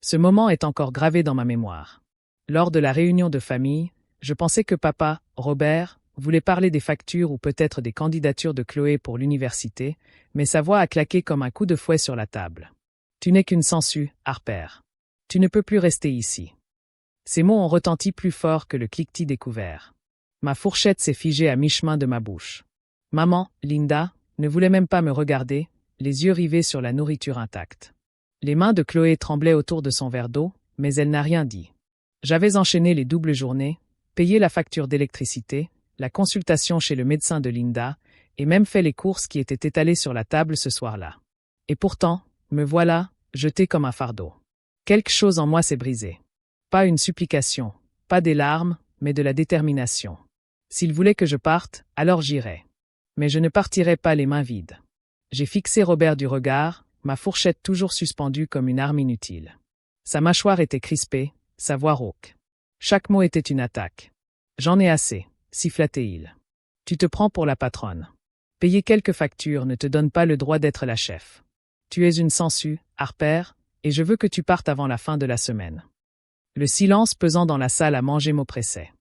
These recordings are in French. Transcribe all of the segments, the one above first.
Ce moment est encore gravé dans ma mémoire. Lors de la réunion de famille, je pensais que papa, Robert, voulait parler des factures ou peut-être des candidatures de Chloé pour l'université, mais sa voix a claqué comme un coup de fouet sur la table. Tu n'es qu'une sangsue, Harper. Tu ne peux plus rester ici. Ces mots ont retenti plus fort que le cliquetis des couverts. Ma fourchette s'est figée à mi-chemin de ma bouche. Maman, Linda, ne voulait même pas me regarder, les yeux rivés sur la nourriture intacte. Les mains de Chloé tremblaient autour de son verre d'eau, mais elle n'a rien dit. J'avais enchaîné les doubles journées, payé la facture d'électricité, la consultation chez le médecin de Linda, et même fait les courses qui étaient étalées sur la table ce soir-là. Et pourtant, me voilà, jeté comme un fardeau. Quelque chose en moi s'est brisé. Pas une supplication, pas des larmes, mais de la détermination. S'il voulait que je parte, alors j'irais. Mais je ne partirais pas les mains vides. J'ai fixé Robert du regard, ma fourchette toujours suspendue comme une arme inutile. Sa mâchoire était crispée, sa voix rauque. Chaque mot était une attaque. J'en ai assez, siffla-t-il. Tu te prends pour la patronne. Payer quelques factures ne te donne pas le droit d'être la chef. Tu es une sangsue, Harper, et je veux que tu partes avant la fin de la semaine. Le silence pesant dans la salle à manger m'oppressait.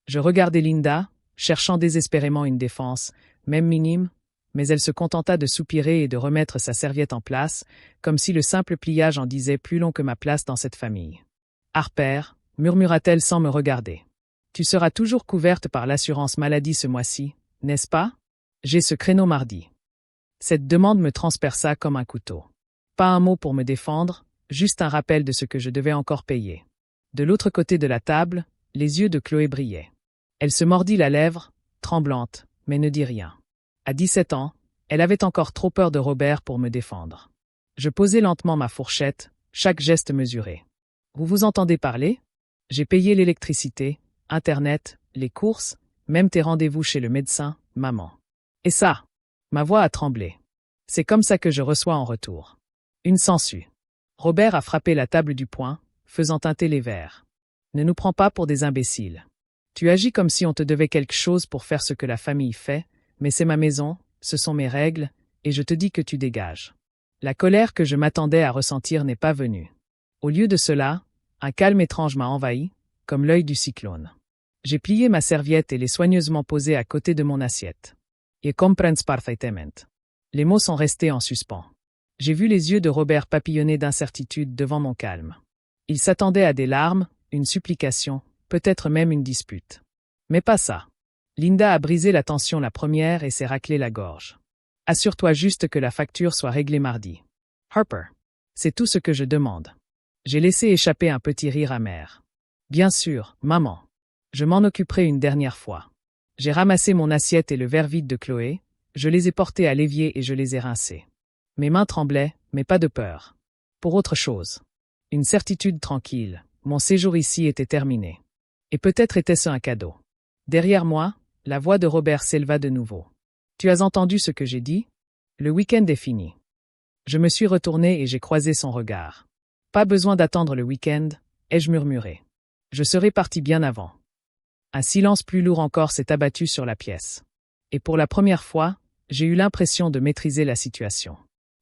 Je regardais Linda, cherchant désespérément une défense, même minime, mais elle se contenta de soupirer et de remettre sa serviette en place, comme si le simple pliage en disait plus long que ma place dans cette famille. Harper, murmura-t-elle sans me regarder. Tu seras toujours couverte par l'assurance maladie ce mois-ci, n'est-ce pas? J'ai ce créneau mardi. Cette demande me transperça comme un couteau. Pas un mot pour me défendre, juste un rappel de ce que je devais encore payer. De l'autre côté de la table, les yeux de Chloé brillaient. Elle se mordit la lèvre, tremblante, mais ne dit rien. À 17 ans, elle avait encore trop peur de Robert pour me défendre. Je posai lentement ma fourchette, chaque geste mesuré. Vous vous entendez parler? J'ai payé l'électricité, Internet, les courses, même tes rendez-vous chez le médecin, maman. Et ça? Ma voix a tremblé. C'est comme ça que je reçois en retour. Une sangsue. Robert a frappé la table du poing, faisant teinter les verres. Ne nous prends pas pour des imbéciles. Tu agis comme si on te devait quelque chose pour faire ce que la famille fait, mais c'est ma maison, ce sont mes règles, et je te dis que tu dégages. La colère que je m'attendais à ressentir n'est pas venue. Au lieu de cela, un calme étrange m'a envahi, comme l'œil du cyclone. J'ai plié ma serviette et l'ai soigneusement posée à côté de mon assiette. Et comprens perfectament. Les mots sont restés en suspens. J'ai vu les yeux de Robert papillonner d'incertitude devant mon calme. Il s'attendait à des larmes, une supplication, peut-être même une dispute. Mais pas ça. Linda a brisé la tension la première et s'est raclé la gorge. Assure-toi juste que la facture soit réglée mardi. Harper. C'est tout ce que je demande. J'ai laissé échapper un petit rire amer. Bien sûr, maman. Je m'en occuperai une dernière fois. J'ai ramassé mon assiette et le verre vide de Chloé, je les ai portés à l'évier et je les ai rincés. Mes mains tremblaient, mais pas de peur. Pour autre chose. Une certitude tranquille, mon séjour ici était terminé. Et peut-être était-ce un cadeau. Derrière moi, la voix de Robert s'éleva de nouveau. Tu as entendu ce que j'ai dit? Le week-end est fini. Je me suis retourné et j'ai croisé son regard. Pas besoin d'attendre le week-end, ai-je murmuré. Je serais parti bien avant. Un silence plus lourd encore s'est abattu sur la pièce. Et pour la première fois, j'ai eu l'impression de maîtriser la situation.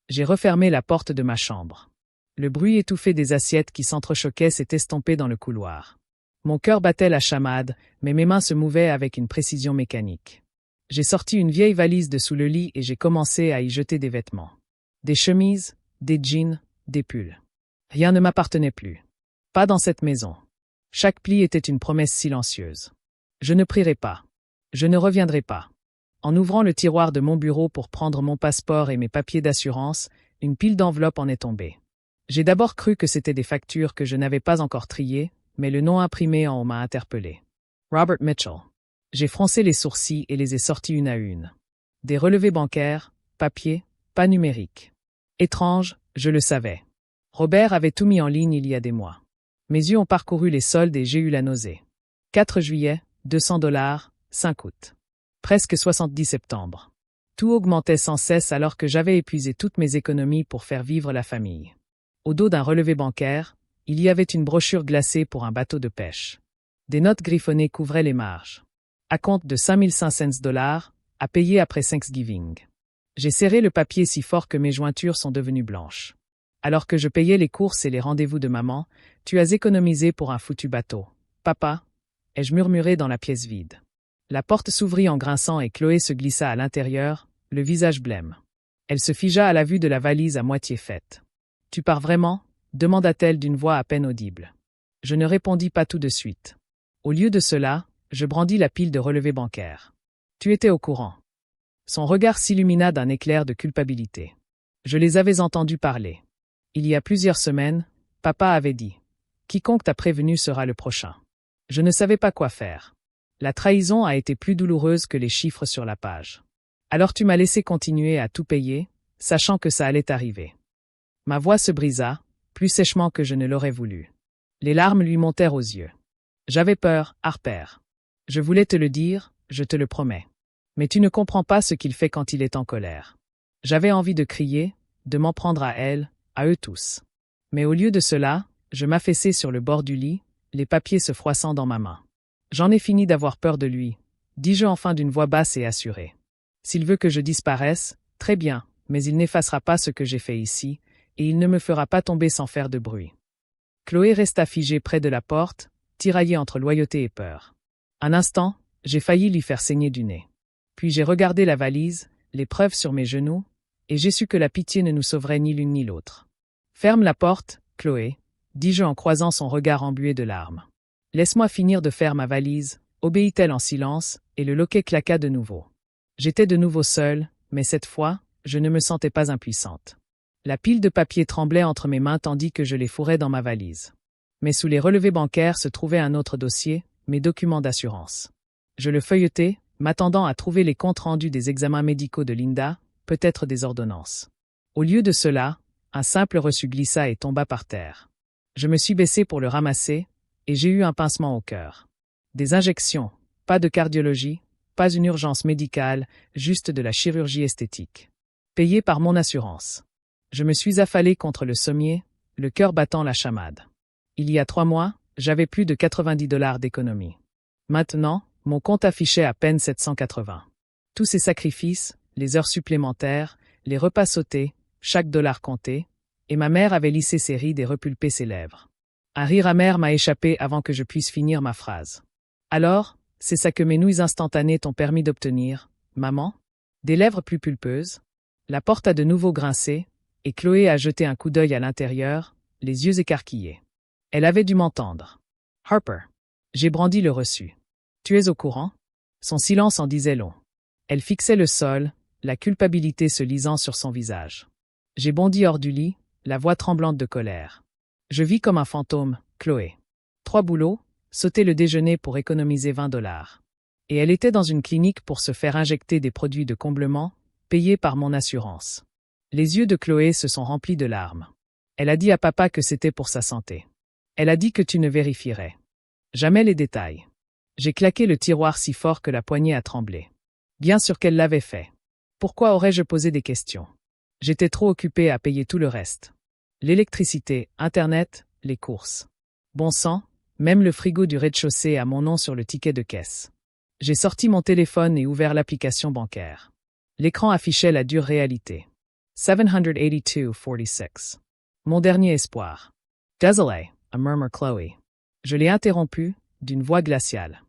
J'ai refermé la porte de ma chambre. Le bruit étouffé des assiettes qui s'entrechoquaient s'est estompé dans le couloir. Mon cœur battait la chamade, mais mes mains se mouvaient avec une précision mécanique. J'ai sorti une vieille valise de sous le lit et j'ai commencé à y jeter des vêtements. Des chemises, des jeans, des pulls. Rien ne m'appartenait plus. Pas dans cette maison. Chaque pli était une promesse silencieuse. Je ne prierai pas. Je ne reviendrai pas. En ouvrant le tiroir de mon bureau pour prendre mon passeport et mes papiers d'assurance, une pile d'enveloppes en est tombée. J'ai d'abord cru que c'était des factures que je n'avais pas encore triées, mais le nom imprimé en haut m'a interpellé. Robert Mitchell. J'ai froncé les sourcils et les ai sortis une à une. Des relevés bancaires, papier, pas numériques. Étrange, je le savais. Robert avait tout mis en ligne il y a des mois. Mes yeux ont parcouru les soldes et j'ai eu la nausée. 4 juillet, $200, 5 août. Presque 70 septembre. Tout augmentait sans cesse alors que j'avais épuisé toutes mes économies pour faire vivre la famille. Au dos d'un relevé bancaire, il y avait une brochure glacée pour un bateau de pêche. Des notes griffonnées couvraient les marges. Acompte de $5,500, à payer après Thanksgiving. J'ai serré le papier si fort que mes jointures sont devenues blanches. Alors que je payais les courses et les rendez-vous de maman, tu as économisé pour un foutu bateau. Papa, ai-je murmuré dans la pièce vide. La porte s'ouvrit en grinçant et Chloé se glissa à l'intérieur, le visage blême. Elle se figea à la vue de la valise à moitié faite. « Tu pars vraiment » demanda-t-elle d'une voix à peine audible. Je ne répondis pas tout de suite. Au lieu de cela, je brandis la pile de relevés bancaires. « Tu étais au courant. » Son regard s'illumina d'un éclair de culpabilité. Je les avais entendus parler. Il y a plusieurs semaines, papa avait dit « Quiconque t'a prévenu sera le prochain ». Je ne savais pas quoi faire. La trahison a été plus douloureuse que les chiffres sur la page. Alors tu m'as laissé continuer à tout payer, sachant que ça allait arriver. Ma voix se brisa, plus sèchement que je ne l'aurais voulu. Les larmes lui montèrent aux yeux. J'avais peur, Harper. Je voulais te le dire, je te le promets. Mais tu ne comprends pas ce qu'il fait quand il est en colère. J'avais envie de crier, de m'en prendre à elle, à eux tous. Mais au lieu de cela, je m'affaissai sur le bord du lit, les papiers se froissant dans ma main. J'en ai fini d'avoir peur de lui, dis-je enfin d'une voix basse et assurée. S'il veut que je disparaisse, très bien, mais il n'effacera pas ce que j'ai fait ici, et il ne me fera pas tomber sans faire de bruit. Chloé resta figée près de la porte, tiraillée entre loyauté et peur. Un instant, j'ai failli lui faire saigner du nez. Puis j'ai regardé la valise, les preuves sur mes genoux, et j'ai su que la pitié ne nous sauverait ni l'une ni l'autre. « Ferme la porte, Chloé, » dis-je en croisant son regard embué de larmes. « Laisse-moi finir de faire ma valise, » obéit-elle en silence, et le loquet claqua de nouveau. J'étais de nouveau seule, mais cette fois, je ne me sentais pas impuissante. La pile de papiers tremblait entre mes mains tandis que je les fourrais dans ma valise. Mais sous les relevés bancaires se trouvait un autre dossier, mes documents d'assurance. Je le feuilletai, m'attendant à trouver les comptes rendus des examens médicaux de Linda, peut-être des ordonnances. Au lieu de cela, un simple reçu glissa et tomba par terre. Je me suis baissée pour le ramasser, et j'ai eu un pincement au cœur. Des injections, pas de cardiologie, pas une urgence médicale, juste de la chirurgie esthétique. Payée par mon assurance. Je me suis affalée contre le sommier, le cœur battant la chamade. Il y a 3 mois, j'avais plus de 90 $ d'économie. Maintenant, mon compte affichait à peine 780. Tous ces sacrifices, les heures supplémentaires, les repas sautés, chaque dollar compté, et ma mère avait lissé ses rides et repulpé ses lèvres. Un rire amer m'a échappé avant que je puisse finir ma phrase. Alors, c'est ça que mes nouilles instantanées t'ont permis d'obtenir, maman? Des lèvres plus pulpeuses? La porte a de nouveau grincé, et Chloé a jeté un coup d'œil à l'intérieur, les yeux écarquillés. Elle avait dû m'entendre. Harper. J'ai brandi le reçu. Tu es au courant? Son silence en disait long. Elle fixait le sol, la culpabilité se lisant sur son visage. J'ai bondi hors du lit, la voix tremblante de colère. Je vis comme un fantôme, Chloé. 3 boulots, sauter le déjeuner pour économiser 20 $. Et elle était dans une clinique pour se faire injecter des produits de comblement, payés par mon assurance. Les yeux de Chloé se sont remplis de larmes. Elle a dit à papa que c'était pour sa santé. Elle a dit que tu ne vérifierais jamais les détails. J'ai claqué le tiroir si fort que la poignée a tremblé. Bien sûr qu'elle l'avait fait. Pourquoi aurais-je posé des questions? J'étais trop occupée à payer tout le reste. L'électricité, Internet, les courses. Bon sang, même le frigo du rez-de-chaussée a mon nom sur le ticket de caisse. J'ai sorti mon téléphone et ouvert l'application bancaire. L'écran affichait la dure réalité. 782,46. Mon dernier espoir. Désolé, a murmure Chloé. Je l'ai interrompu, d'une voix glaciale.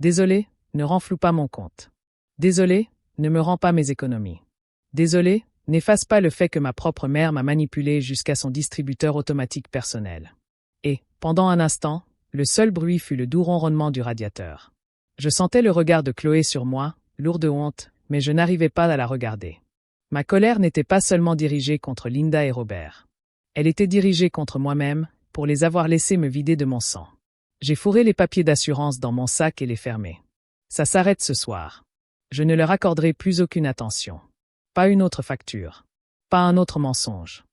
Désolé, ne renfloue pas mon compte. Désolé, ne me rends pas mes économies. Désolé, n'efface pas le fait que ma propre mère m'a manipulé jusqu'à son distributeur automatique personnel. Et, pendant un instant, le seul bruit fut le doux ronronnement du radiateur. Je sentais le regard de Chloé sur moi, lourd de honte, mais je n'arrivais pas à la regarder. Ma colère n'était pas seulement dirigée contre Linda et Robert. Elle était dirigée contre moi-même, pour les avoir laissés me vider de mon sang. J'ai fourré les papiers d'assurance dans mon sac et les fermé. Ça s'arrête ce soir. Je ne leur accorderai plus aucune attention. Pas une autre facture. Pas un autre mensonge.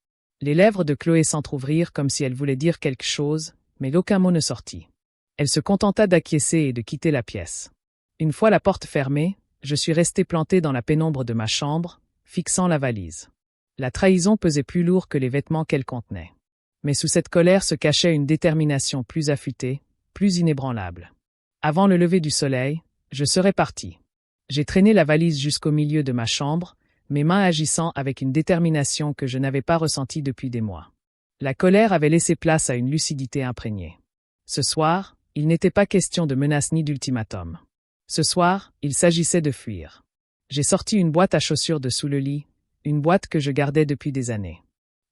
Les lèvres de Chloé s'entr'ouvrirent comme si elle voulait dire quelque chose, mais aucun mot ne sortit. Elle se contenta d'acquiescer et de quitter la pièce. Une fois la porte fermée, je suis resté planté dans la pénombre de ma chambre, fixant la valise. La trahison pesait plus lourd que les vêtements qu'elle contenait. Mais sous cette colère se cachait une détermination plus affûtée, plus inébranlable. Avant le lever du soleil, je serais parti. J'ai traîné la valise jusqu'au milieu de ma chambre, mes mains agissant avec une détermination que je n'avais pas ressentie depuis des mois. La colère avait laissé place à une lucidité imprégnée. Ce soir, il n'était pas question de menace ni d'ultimatum. Ce soir, il s'agissait de fuir. J'ai sorti une boîte à chaussures de sous le lit, une boîte que je gardais depuis des années.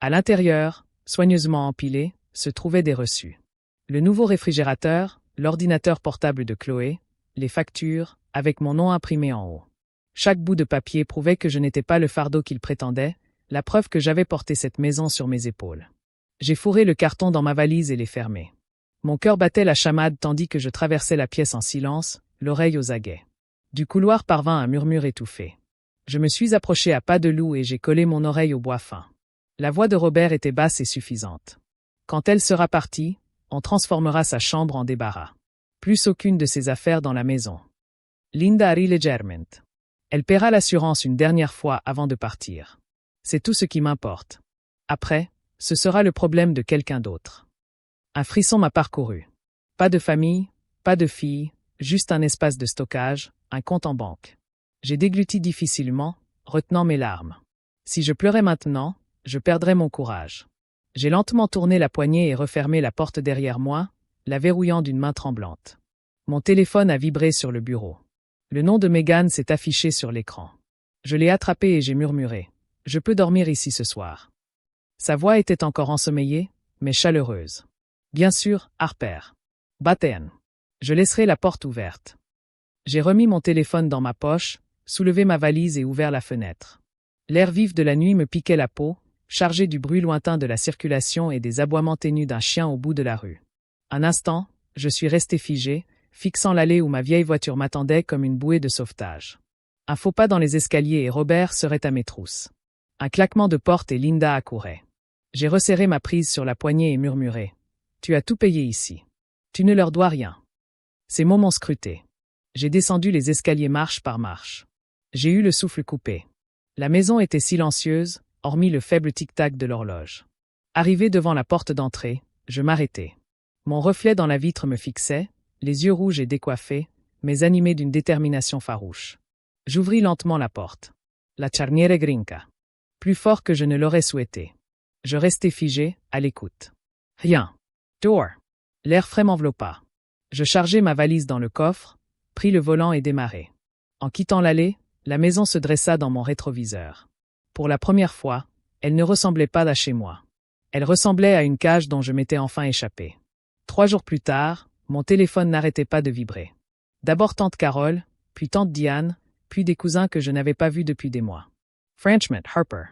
À l'intérieur, soigneusement empilée, se trouvaient des reçus. Le nouveau réfrigérateur, l'ordinateur portable de Chloé, les factures, avec mon nom imprimé en haut. Chaque bout de papier prouvait que je n'étais pas le fardeau qu'il prétendait, la preuve que j'avais porté cette maison sur mes épaules. J'ai fourré le carton dans ma valise et l'ai fermé. Mon cœur battait la chamade tandis que je traversais la pièce en silence, l'oreille aux aguets. Du couloir parvint un murmure étouffé. Je me suis approché à pas de loup et j'ai collé mon oreille au bois fin. La voix de Robert était basse et suffisante. Quand elle sera partie, on transformera sa chambre en débarras. Plus aucune de ses affaires dans la maison. Linda rit légèrement. Elle paiera l'assurance une dernière fois avant de partir. C'est tout ce qui m'importe. Après, ce sera le problème de quelqu'un d'autre. Un frisson m'a parcouru. Pas de famille, pas de fille, juste un espace de stockage, un compte en banque. J'ai dégluti difficilement, retenant mes larmes. Si je pleurais maintenant, je perdrais mon courage. J'ai lentement tourné la poignée et refermé la porte derrière moi, la verrouillant d'une main tremblante. Mon téléphone a vibré sur le bureau. Le nom de Megan s'est affiché sur l'écran. Je l'ai attrapé et j'ai murmuré. « Je peux dormir ici ce soir. » Sa voix était encore ensommeillée, mais chaleureuse. Bien sûr, Harper. Batten. Je laisserai la porte ouverte. J'ai remis mon téléphone dans ma poche, soulevé ma valise et ouvert la fenêtre. L'air vif de la nuit me piquait la peau, chargé du bruit lointain de la circulation et des aboiements ténus d'un chien au bout de la rue. Un instant, je suis resté figé, fixant l'allée où ma vieille voiture m'attendait comme une bouée de sauvetage. Un faux pas dans les escaliers et Robert serait à mes trousses. Un claquement de porte et Linda accourait. J'ai resserré ma prise sur la poignée et murmuré. « Tu as tout payé ici. Tu ne leur dois rien. » Ces mots m'ont scruté. J'ai descendu les escaliers marche par marche. J'ai eu le souffle coupé. La maison était silencieuse, hormis le faible tic-tac de l'horloge. Arrivé devant la porte d'entrée, je m'arrêtai. Mon reflet dans la vitre me fixait, les yeux rouges et décoiffés, mais animés d'une détermination farouche. J'ouvris lentement la porte. La charniere grinca. Plus fort que je ne l'aurais souhaité. Je restai figé, à l'écoute. Rien. Door. L'air frais m'enveloppa. Je chargeai ma valise dans le coffre, pris le volant et démarrai. En quittant l'allée, la maison se dressa dans mon rétroviseur. Pour la première fois, elle ne ressemblait pas à chez moi. Elle ressemblait à une cage dont je m'étais enfin échappé. 3 jours plus tard, mon téléphone n'arrêtait pas de vibrer. D'abord tante Carole, puis tante Diane, puis des cousins que je n'avais pas vus depuis des mois. Frenchman, Harper.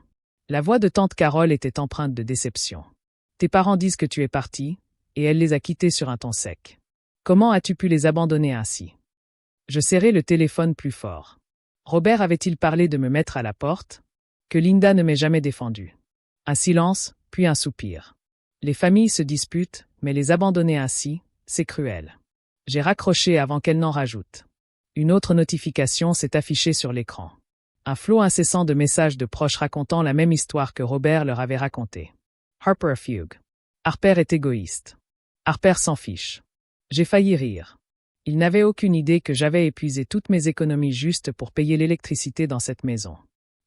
La voix de tante Carole était empreinte de déception. Tes parents disent que tu es parti, et elle les a quittés sur un ton sec. Comment as-tu pu les abandonner ainsi? Je serrai le téléphone plus fort. Robert avait-il parlé de me mettre à la porte? Que Linda ne m'ait jamais défendu. Un silence, puis un soupir. Les familles se disputent, mais les abandonner ainsi, c'est cruel. J'ai raccroché avant qu'elle n'en rajoute. Une autre notification s'est affichée sur l'écran. Un flot incessant de messages de proches racontant la même histoire que Robert leur avait racontée. Harper a fugue. Harper est égoïste. Harper s'en fiche. J'ai failli rire. Il n'avait aucune idée que j'avais épuisé toutes mes économies juste pour payer l'électricité dans cette maison.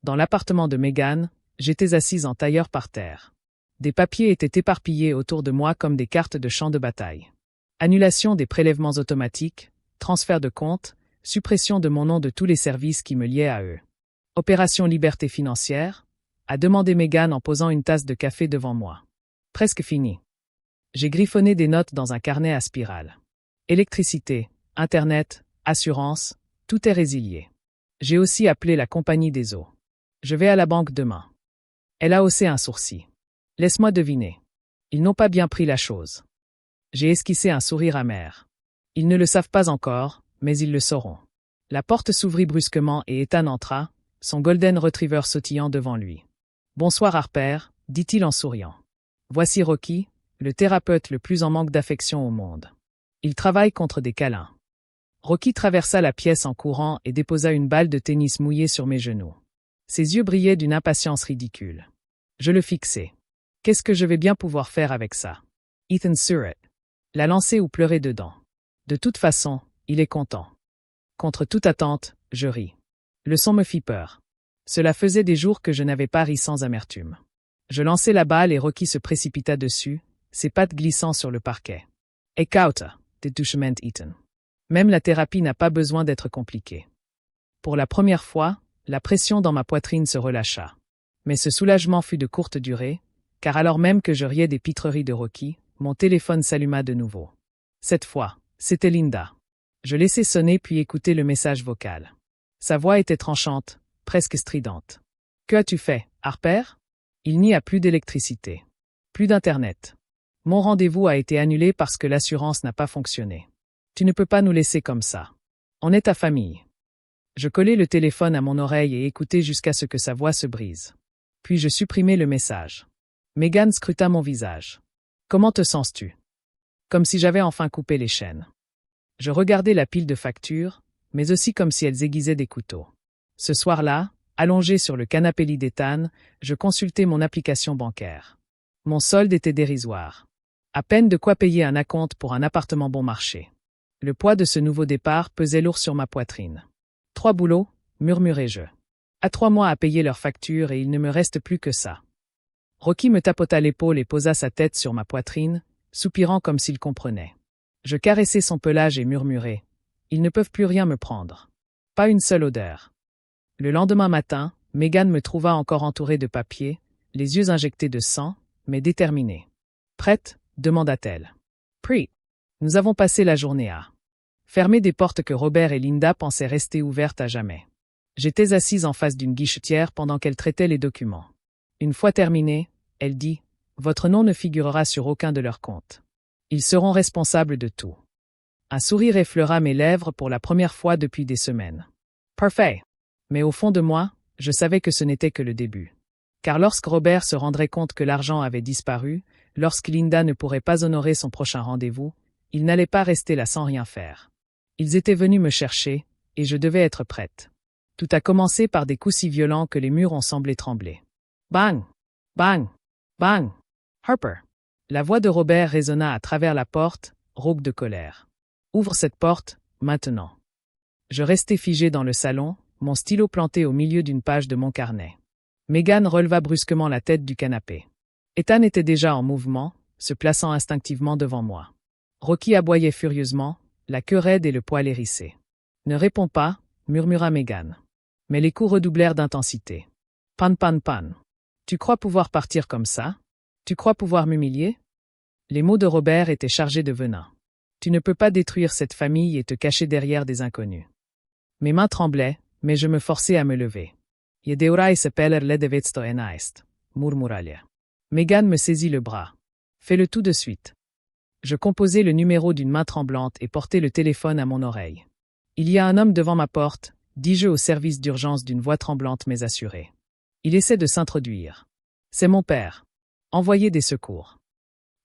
Dans l'appartement de Megan, j'étais assise en tailleur par terre. Des papiers étaient éparpillés autour de moi comme des cartes de champ de bataille. Annulation des prélèvements automatiques, transfert de compte, suppression de mon nom de tous les services qui me liaient à eux. Opération liberté financière, a demandé Megan en posant une tasse de café devant moi. Presque fini. J'ai griffonné des notes dans un carnet à spirale. Électricité, Internet, assurance, tout est résilié. J'ai aussi appelé la compagnie des eaux. Je vais à la banque demain. Elle a haussé un sourcil. Laisse-moi deviner. Ils n'ont pas bien pris la chose. J'ai esquissé un sourire amer. Ils ne le savent pas encore, mais ils le sauront. La porte s'ouvrit brusquement et Ethan entra, son golden retriever sautillant devant lui. « Bonsoir Harper », dit-il en souriant. « Voici Rocky, le thérapeute le plus en manque d'affection au monde. Il travaille contre des câlins. » Rocky traversa la pièce en courant et déposa une balle de tennis mouillée sur mes genoux. Ses yeux brillaient d'une impatience ridicule. Je le fixai. Qu'est-ce que je vais bien pouvoir faire avec ça? Ethan Surratt. La lancer ou pleurer dedans. De toute façon, il est content. Contre toute attente, je ris. Le son me fit peur. Cela faisait des jours que je n'avais pas ri sans amertume. Je lançai la balle et Rocky se précipita dessus, ses pattes glissant sur le parquet. Ekauta, de douchement Eaton. Même la thérapie n'a pas besoin d'être compliquée. Pour la première fois, la pression dans ma poitrine se relâcha. Mais ce soulagement fut de courte durée, car alors même que je riais des pitreries de Rocky, mon téléphone s'alluma de nouveau. Cette fois, c'était Linda. Je laissai sonner puis écoutai le message vocal. Sa voix était tranchante, presque stridente. « Que as-tu fait, Harper ? Il n'y a plus d'électricité. Plus d'internet. Mon rendez-vous a été annulé parce que l'assurance n'a pas fonctionné. Tu ne peux pas nous laisser comme ça. On est ta famille. » Je collai le téléphone à mon oreille et écoutai jusqu'à ce que sa voix se brise. Puis je supprimai le message. Megan scruta mon visage. « Comment te sens-tu ? » Comme si j'avais enfin coupé les chaînes. Je regardais la pile de factures, mais aussi comme si elles aiguisaient des couteaux. Ce soir-là, allongé sur le canapé lit d'éthane, je consultais mon application bancaire. Mon solde était dérisoire. À peine de quoi payer un acompte pour un appartement bon marché. Le poids de ce nouveau départ pesait lourd sur ma poitrine. 3 boulots, murmurai-je. À 3 mois à payer leurs factures et il ne me reste plus que ça. Rocky me tapota l'épaule et posa sa tête sur ma poitrine, soupirant comme s'il comprenait. Je caressai son pelage et murmurai. Ils ne peuvent plus rien me prendre. Pas une seule odeur. Le lendemain matin, Megan me trouva encore entourée de papiers, les yeux injectés de sang, mais déterminée. Prête ? Demanda-t-elle. Prêt. Nous avons passé la journée à fermer des portes que Robert et Linda pensaient rester ouvertes à jamais. J'étais assise en face d'une guichetière pendant qu'elle traitait les documents. Une fois terminée, elle dit « Votre nom ne figurera sur aucun de leurs comptes. Ils seront responsables de tout. » Un sourire effleura mes lèvres pour la première fois depuis des semaines. Parfait. Mais au fond de moi, je savais que ce n'était que le début. Car lorsque Robert se rendrait compte que l'argent avait disparu, lorsque Linda ne pourrait pas honorer son prochain rendez-vous, il n'allait pas rester là sans rien faire. Ils étaient venus me chercher, et je devais être prête. Tout a commencé par des coups si violents que les murs ont semblé trembler. Bang! Bang! Bang! Harper! La voix de Robert résonna à travers la porte, rauque de colère. Ouvre cette porte, maintenant. Je restai figé dans le salon, mon stylo planté au milieu d'une page de mon carnet. Megan releva brusquement la tête du canapé. Ethan était déjà en mouvement, se plaçant instinctivement devant moi. Rocky aboyait furieusement, la queue raide et le poil hérissé. « Ne réponds pas », murmura Megan. Mais les coups redoublèrent d'intensité. « Pan pan pan. Tu crois pouvoir partir comme ça ? Tu crois pouvoir m'humilier ?» Les mots de Robert étaient chargés de venin. « Tu ne peux pas détruire cette famille et te cacher derrière des inconnus. » Mes mains tremblaient, mais je me forçai à me lever. « Jedeurai sepeler ledevetsto enaist » murmura-t-elle. Megan me saisit le bras. « Fais-le tout de suite. » Je composai le numéro d'une main tremblante et portai le téléphone à mon oreille. « Il y a un homme devant ma porte », dis-je au service d'urgence d'une voix tremblante mais assurée. Il essaie de s'introduire. C'est mon père. Envoyez des secours.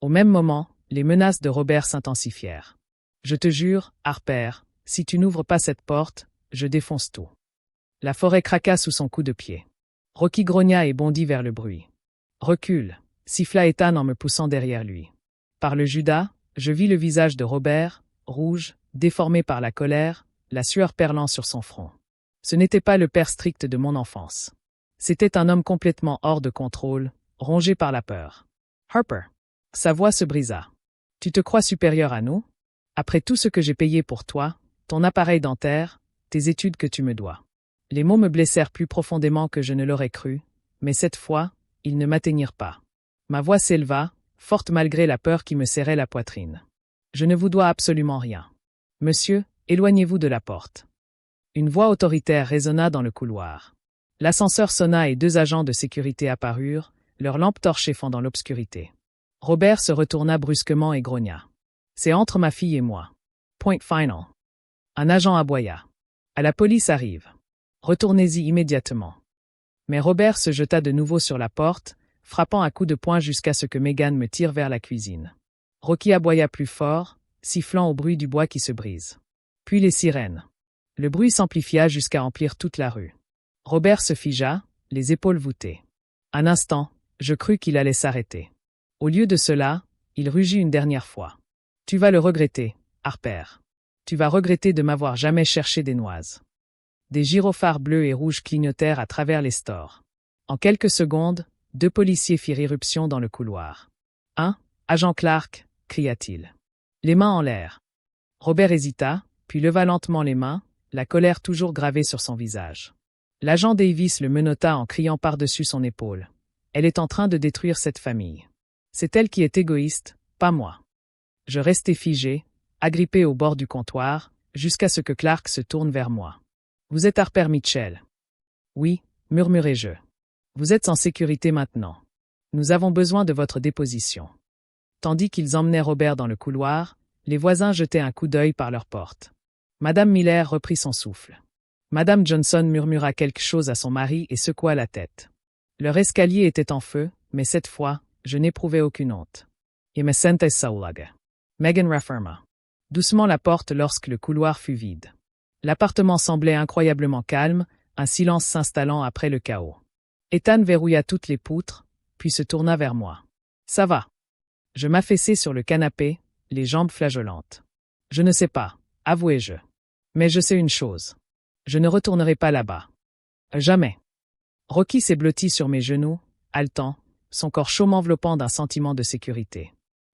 Au même moment, les menaces de Robert s'intensifièrent. Je te jure, Harper, si tu n'ouvres pas cette porte, je défonce tout. La forêt craqua sous son coup de pied. Rocky grogna et bondit vers le bruit. Recule, siffla Ethan en me poussant derrière lui. Par le Judas, je vis le visage de Robert, rouge, déformé par la colère, la sueur perlant sur son front. Ce n'était pas le père strict de mon enfance. C'était un homme complètement hors de contrôle, rongé par la peur. Harper. Sa voix se brisa. Tu te crois supérieur à nous ? Après tout ce que j'ai payé pour toi, ton appareil dentaire, tes études que tu me dois. Les mots me blessèrent plus profondément que je ne l'aurais cru, mais cette fois, ils ne m'atteignirent pas. Ma voix s'éleva, forte malgré la peur qui me serrait la poitrine. Je ne vous dois absolument rien. Monsieur, éloignez-vous de la porte. Une voix autoritaire résonna dans le couloir. L'ascenseur sonna et 2 agents de sécurité apparurent, leurs lampes torchées fendant l'obscurité. Robert se retourna brusquement et grogna. C'est entre ma fille et moi. Point final. Un agent aboya. À la police arrive. Retournez-y immédiatement. Mais Robert se jeta de nouveau sur la porte, frappant à coups de poing jusqu'à ce que Megan me tire vers la cuisine. Rocky aboya plus fort, sifflant au bruit du bois qui se brise. Puis les sirènes. Le bruit s'amplifia jusqu'à emplir toute la rue. Robert se figea, les épaules voûtées. Un instant, je crus qu'il allait s'arrêter. Au lieu de cela, il rugit une dernière fois. « Tu vas le regretter, Harper. Tu vas regretter de m'avoir jamais cherché des noises. » Des gyrophares bleus et rouges clignotèrent à travers les stores. En quelques secondes, 2 policiers firent irruption dans le couloir. « Agent Clark » cria-t-il. Les mains en l'air. Robert hésita, puis leva lentement les mains, la colère toujours gravée sur son visage. L'agent Davis le menotta en criant par-dessus son épaule. « Elle est en train de détruire cette famille. C'est elle qui est égoïste, pas moi. » Je restai figé, agrippé au bord du comptoir, jusqu'à ce que Clark se tourne vers moi. « Vous êtes Harper Mitchell. »« Oui, » murmurai-je. « Vous êtes en sécurité maintenant. Nous avons besoin de votre déposition. » Tandis qu'ils emmenaient Robert dans le couloir, les voisins jetaient un coup d'œil par leur porte. Madame Miller reprit son souffle. Madame Johnson murmura quelque chose à son mari et secoua la tête. Leur escalier était en feu, mais cette fois, je n'éprouvais aucune honte. « Je me sentais saoulaga. » Megan referma doucement la porte lorsque le couloir fut vide. L'appartement semblait incroyablement calme, un silence s'installant après le chaos. Ethan verrouilla toutes les poutres, puis se tourna vers moi. « Ça va. » Je m'affaissai sur le canapé, les jambes flageolantes. « Je ne sais pas, avouai-je. Mais je sais une chose. Je ne retournerai pas là-bas. Jamais. » Rocky s'est blotti sur mes genoux, haletant, son corps chaud m'enveloppant d'un sentiment de sécurité.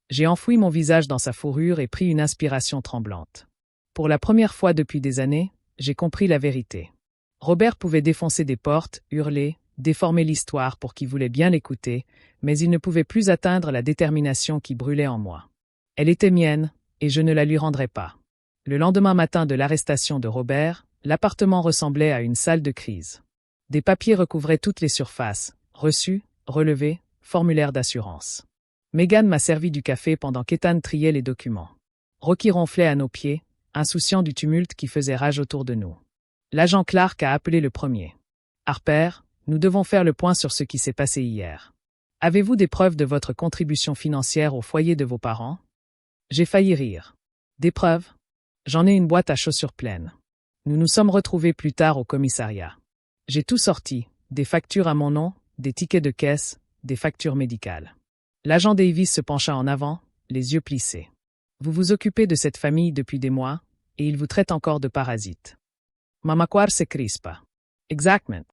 J'ai enfoui mon visage dans sa fourrure et pris une inspiration tremblante. Pour la première fois depuis des années, j'ai compris la vérité. Robert pouvait défoncer des portes, hurler, déformer l'histoire pour qui voulait bien l'écouter, mais il ne pouvait plus atteindre la détermination qui brûlait en moi. Elle était mienne, et je ne la lui rendrais pas. Le lendemain matin de l'arrestation de Robert, l'appartement ressemblait à une salle de crise. Des papiers recouvraient toutes les surfaces, reçus, relevés, formulaires d'assurance. Megan m'a servi du café pendant qu'Ethan triait les documents. Rocky ronflait à nos pieds, insouciant du tumulte qui faisait rage autour de nous. L'agent Clark a appelé le premier. « Harper, nous devons faire le point sur ce qui s'est passé hier. Avez-vous des preuves de votre contribution financière au foyer de vos parents ?» J'ai failli rire. « Des preuves ? J'en ai une boîte à chaussures pleine. » Nous nous sommes retrouvés plus tard au commissariat. J'ai tout sorti, des factures à mon nom, des tickets de caisse, des factures médicales. L'agent Davis se pencha en avant, les yeux plissés. « Vous vous occupez de cette famille depuis des mois, et il vous traite encore de parasite. » Mamaquar se crispa. « Exactement. »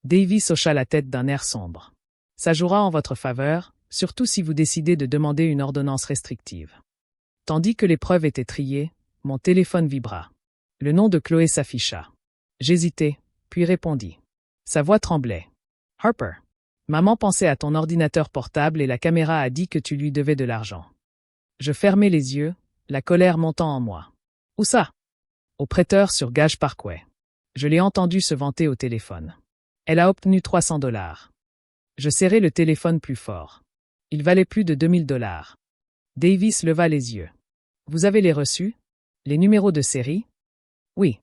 Davis hocha la tête d'un air sombre. « Ça jouera en votre faveur, surtout si vous décidez de demander une ordonnance restrictive. » Tandis que les preuves étaient triées, mon téléphone vibra. Le nom de Chloé s'afficha. J'hésitai, puis répondis. Sa voix tremblait. « Harper. Maman pensait à ton ordinateur portable et la caméra a dit que tu lui devais de l'argent. » Je fermai les yeux, la colère montant en moi. « Où ça ?»« Au prêteur sur Gage Parkway. » Je l'ai entendu se vanter au téléphone. « Elle a obtenu $300. » Je serrai le téléphone plus fort. Il valait plus de $2000. Davis leva les yeux. « Vous avez les reçus? Les numéros de série? » « Oui. »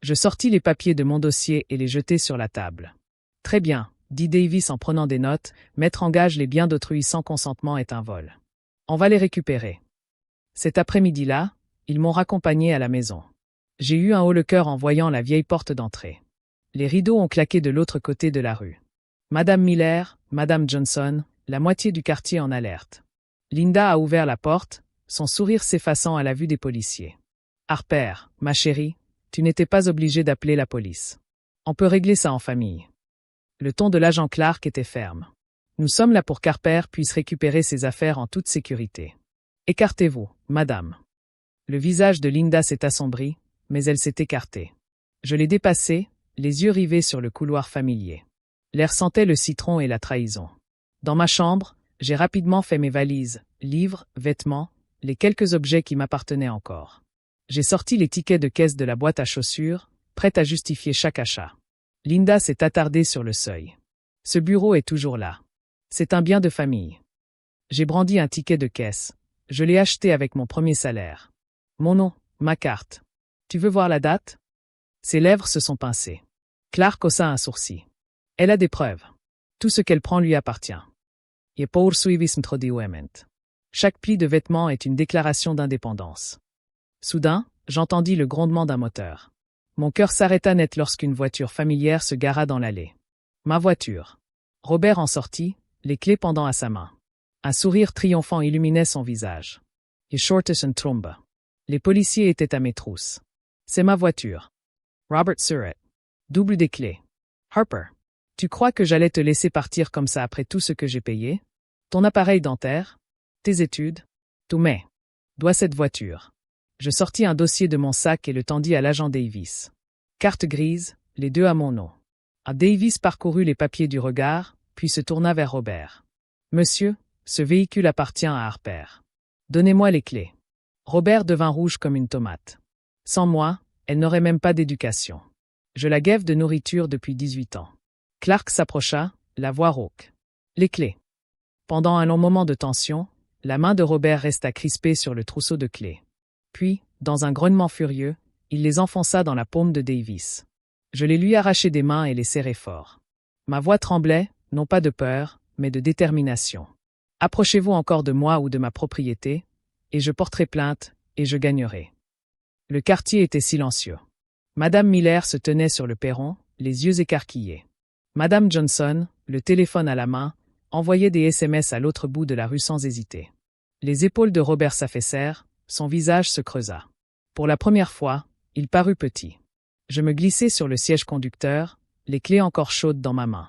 Je sortis les papiers de mon dossier et les jetai sur la table. « Très bien, » dit Davis en prenant des notes, « mettre en gage les biens d'autrui sans consentement est un vol. On va les récupérer. » Cet après-midi-là, ils m'ont raccompagné à la maison. J'ai eu un haut-le-cœur en voyant la vieille porte d'entrée. Les rideaux ont claqué de l'autre côté de la rue. Madame Miller, Madame Johnson, la moitié du quartier en alerte. Linda a ouvert la porte, son sourire s'effaçant à la vue des policiers. « Harper, ma chérie, tu n'étais pas obligée d'appeler la police. On peut régler ça en famille. » Le ton de l'agent Clark était ferme. « Nous sommes là pour qu'Harper puisse récupérer ses affaires en toute sécurité. Écartez-vous, madame. » Le visage de Linda s'est assombri, mais elle s'est écartée. Je l'ai dépassée, les yeux rivés sur le couloir familier. L'air sentait le citron et la trahison. Dans ma chambre, j'ai rapidement fait mes valises, livres, vêtements, les quelques objets qui m'appartenaient encore. J'ai sorti les tickets de caisse de la boîte à chaussures, prête à justifier chaque achat. Linda s'est attardée sur le seuil. Ce bureau est toujours là. C'est un bien de famille. J'ai brandi un ticket de caisse. Je l'ai acheté avec mon premier salaire. Mon nom, ma carte. Tu veux voir la date? Ses lèvres se sont pincées. Clark haussa un sourcil. Elle a des preuves. Tout ce qu'elle prend lui appartient. Chaque pli de vêtements est une déclaration d'indépendance. Soudain, j'entendis le grondement d'un moteur. Mon cœur s'arrêta net lorsqu'une voiture familière se gara dans l'allée. Ma voiture. Robert en sortit, les clés pendant à sa main. Un sourire triomphant illuminait son visage. Les policiers étaient à mes trousses. C'est ma voiture. Robert Surratt. Double des clés. Harper. Tu crois que j'allais te laisser partir comme ça après tout ce que j'ai payé? Ton appareil dentaire? Tes études? Tout mais. Dois cette voiture. Je sortis un dossier de mon sac et le tendis à l'agent Davis. Carte grise, les deux à mon nom. Davis parcourut les papiers du regard, puis se tourna vers Robert. Monsieur, ce véhicule appartient à Harper. Donnez-moi les clés. Robert devint rouge comme une tomate. Sans moi, elle n'aurait même pas d'éducation. Je la gave de nourriture depuis 18 ans. Clark s'approcha, la voix rauque. Les clés. Pendant un long moment de tension, la main de Robert resta crispée sur le trousseau de clés. Puis, dans un grognement furieux, il les enfonça dans la paume de Davis. Je les lui arrachai des mains et les serrai fort. Ma voix tremblait, non pas de peur, mais de détermination. Approchez-vous encore de moi ou de ma propriété, et je porterai plainte, et je gagnerai. Le quartier était silencieux. Madame Miller se tenait sur le perron, les yeux écarquillés. Madame Johnson, le téléphone à la main, envoyait des SMS à l'autre bout de la rue sans hésiter. Les épaules de Robert s'affaissèrent, son visage se creusa. Pour la première fois, il parut petit. Je me glissai sur le siège conducteur, les clés encore chaudes dans ma main.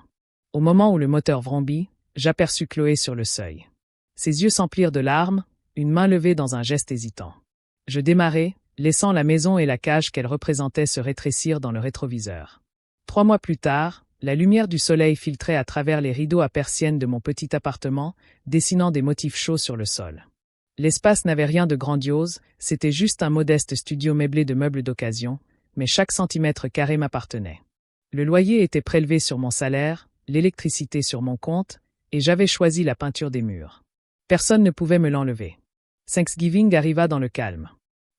Au moment où le moteur vrombit, j'aperçus Chloé sur le seuil. Ses yeux s'emplirent de larmes, une main levée dans un geste hésitant. Je démarrai, laissant la maison et la cage qu'elle représentait se rétrécir dans le rétroviseur. 3 mois plus tard, la lumière du soleil filtrait à travers les rideaux à persiennes de mon petit appartement, dessinant des motifs chauds sur le sol. L'espace n'avait rien de grandiose, c'était juste un modeste studio meublé de meubles d'occasion, mais chaque centimètre carré m'appartenait. Le loyer était prélevé sur mon salaire, l'électricité sur mon compte, et j'avais choisi la peinture des murs. Personne ne pouvait me l'enlever. Thanksgiving arriva dans le calme.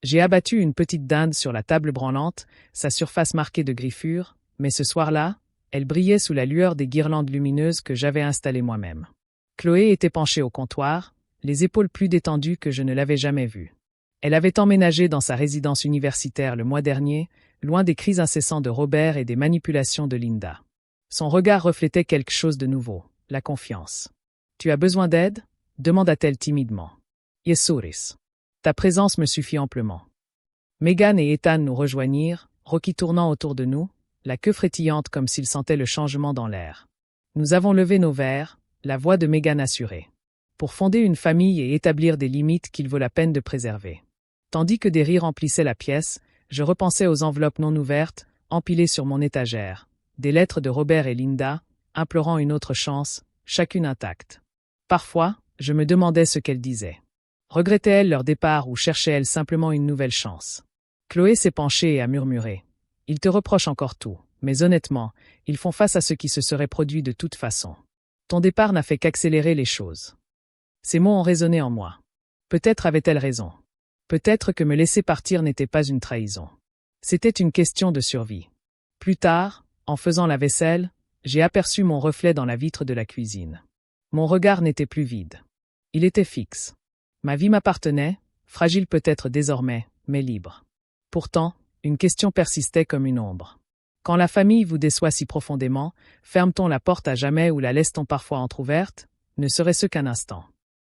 J'ai abattu une petite dinde sur la table branlante, sa surface marquée de griffures, mais ce soir-là, elle brillait sous la lueur des guirlandes lumineuses que j'avais installées moi-même. Chloé était penchée au comptoir, les épaules plus détendues que je ne l'avais jamais vue. Elle avait emménagé dans sa résidence universitaire le mois dernier, loin des cris incessants de Robert et des manipulations de Linda. Son regard reflétait quelque chose de nouveau, la confiance. « Tu as besoin d'aide » demanda-t-elle timidement. « Yesuris. Ta présence me suffit amplement. » Megan et Ethan nous rejoignirent, Rocky tournant autour de nous, la queue frétillante comme s'il sentait le changement dans l'air. Nous avons levé nos verres, la voix de Megan assurée. Pour fonder une famille et établir des limites qu'il vaut la peine de préserver. Tandis que des rires remplissaient la pièce, je repensais aux enveloppes non ouvertes, empilées sur mon étagère, des lettres de Robert et Linda, implorant une autre chance, chacune intacte. Parfois, je me demandais ce qu'elles disaient. Regrettaient-elles leur départ ou cherchaient-elles simplement une nouvelle chance? Chloé s'est penchée et a murmuré. Ils te reprochent encore tout, mais honnêtement, ils font face à ce qui se serait produit de toute façon. Ton départ n'a fait qu'accélérer les choses. Ces mots ont résonné en moi. Peut-être avait-elle raison. Peut-être que me laisser partir n'était pas une trahison. C'était une question de survie. Plus tard, en faisant la vaisselle, j'ai aperçu mon reflet dans la vitre de la cuisine. Mon regard n'était plus vide. Il était fixe. Ma vie m'appartenait, fragile peut-être désormais, mais libre. Pourtant, une question persistait comme une ombre. Quand la famille vous déçoit si profondément, ferme-t-on la porte à jamais ou la laisse-t-on parfois entr'ouverte? Ne serait-ce qu'un instant.